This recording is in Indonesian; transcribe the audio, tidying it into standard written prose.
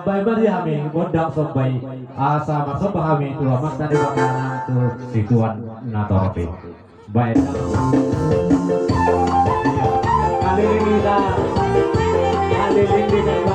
bay bari kami bodang sobbay asa masuk kami tua mas tadi makanan tu situan natoropi baik kali ini kita kali ini kita